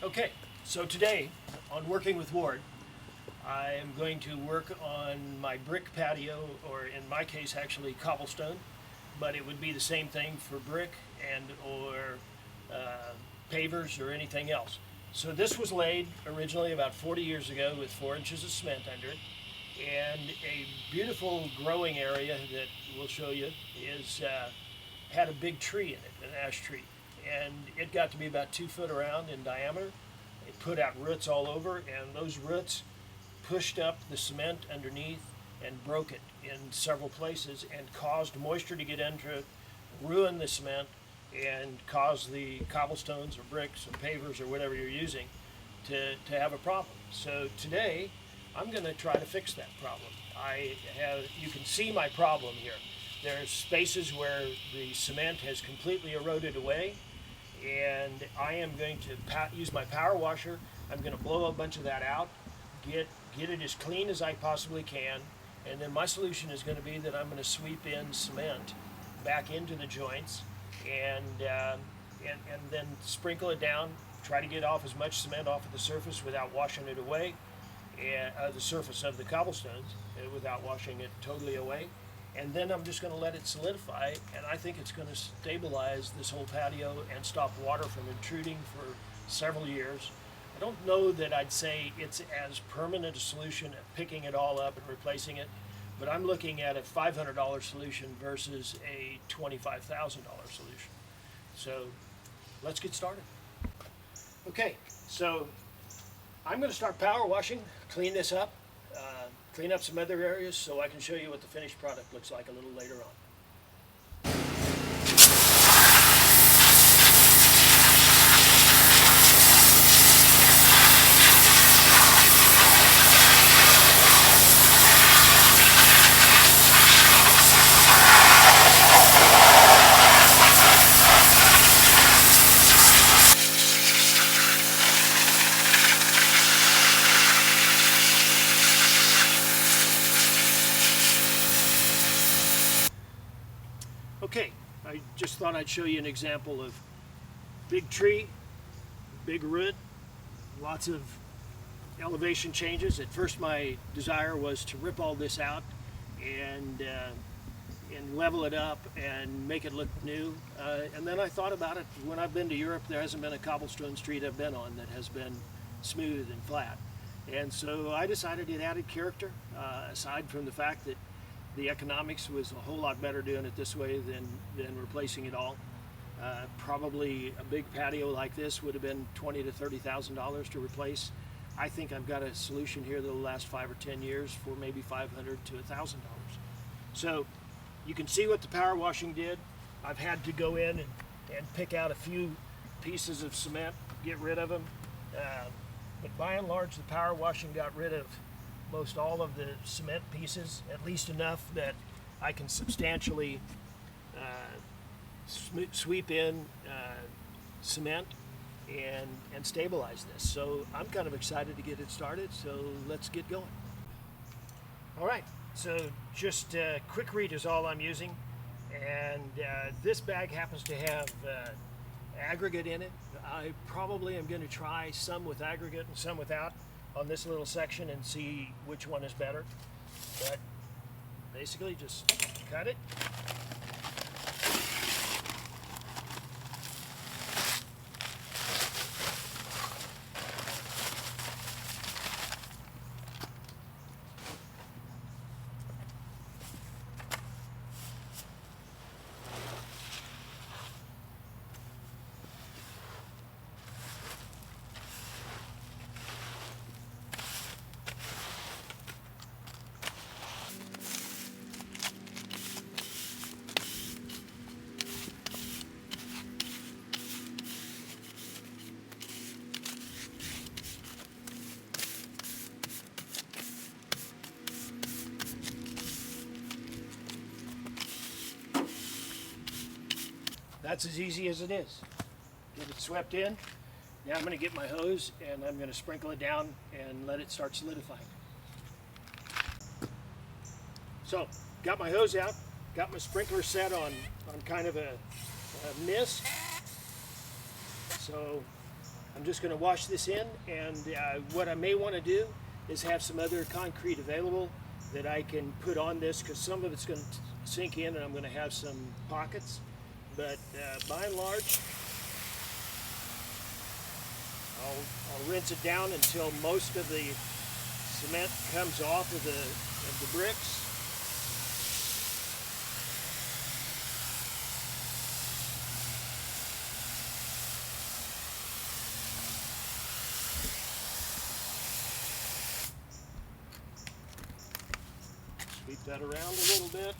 Okay, so today on Working with Ward, I am going to work on my brick patio, or in my case actually cobblestone, but it would be the same thing for brick and or pavers or anything else. So this was laid originally about 40 years ago with 4 inches of cement under it, and a beautiful growing area that we'll show you is had a big tree in it, an ash tree, and it got to be about 2 foot around in diameter. It put out roots all over, and those roots pushed up the cement underneath and broke it in several places and caused moisture to get into it, ruin the cement, and cause the cobblestones or bricks or pavers or whatever you're using to have a problem. So today I'm going to try to fix that problem. You can see my problem here. There's spaces where the cement has completely eroded away, and I am going to use my power washer. I'm going to blow a bunch of that out, get it as clean as I possibly can, and then my solution is going to be that I'm going to sweep in cement back into the joints and then sprinkle it down, try to get off as much cement off of the surface without washing it away, and the surface of the cobblestones without washing it totally away. And then I'm just going to let it solidify, and I think it's going to stabilize this whole patio and stop water from intruding for several years. I don't know that I'd say it's as permanent a solution of picking it all up and replacing it, but I'm looking at a $500 solution versus a $25,000 solution. So let's get started. Okay, so I'm going to start power washing, clean this up, clean up some other areas so I can show you what the finished product looks like a little later on. Okay, I just thought I'd show you an example of big tree, big root, lots of elevation changes. At first my desire was to rip all this out and level it up and make it look new. And then I thought about it. When I've been to Europe, there hasn't been a cobblestone street I've been on that has been smooth and flat. And so I decided it added character, aside from the fact that the economics was a whole lot better doing it this way than replacing it all. Probably a big patio like this would have been $20,000 to $30,000 to replace. I think I've got a solution here that'll last 5 or 10 years for maybe $500 to $1,000. So you can see what the power washing did. I've had to go in and pick out a few pieces of cement, get rid of them. But by and large, the power washing got rid of most all of the cement pieces, at least enough that I can substantially sweep in cement and stabilize this. So I'm kind of excited to get it started, so let's get going. All right, so just a quick read is all I'm using, and this bag happens to have aggregate in it. I probably am going to try some with aggregate and some without on this little section and see which one is better. But basically just cut it. That's as easy as it is. Get it swept in. Now I'm going to get my hose and I'm going to sprinkle it down and let it start solidifying. So, got my hose out, got my sprinkler set on kind of a mist. So I'm just going to wash this in, and what I may want to do is have some other concrete available that I can put on this, because some of it's going to sink in and I'm going to have some pockets. But by and large, I'll rinse it down until most of the cement comes off of the bricks. Sweep that around a little bit.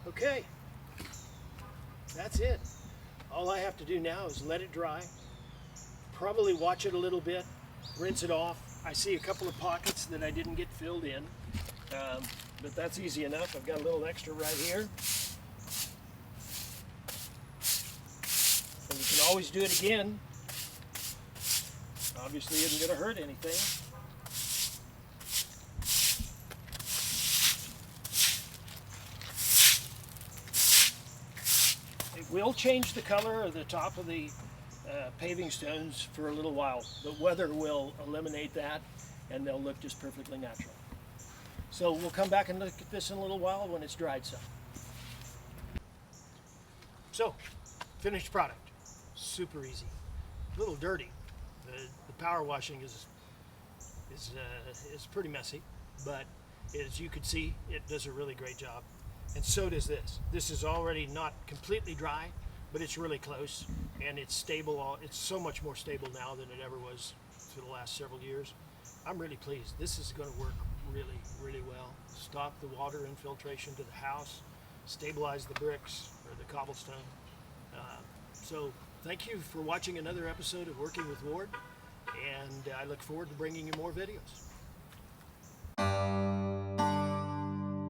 Okay, that's it. All I have to do now is let it dry, probably watch it a little bit, rinse it off. I see a couple of pockets that I didn't get filled in, but that's easy enough. I've got a little extra right here. And you can always do it again. Obviously it isn't going to hurt anything. It will change the color of the top of the paving stones for a little while. The weather will eliminate that and they'll look just perfectly natural. So we'll come back and look at this in a little while when it's dried some. So, finished product. Super easy. A little dirty. The power washing is pretty messy, but as you can see, it does a really great job. And so does this. This is already not completely dry, but it's really close, and it's stable. It's so much more stable now than it ever was for the last several years. I'm really pleased. This is going to work really, really well. Stop the water infiltration to the house, stabilize the bricks or the cobblestone. So thank you for watching another episode of Working with Ward, and I look forward to bringing you more videos.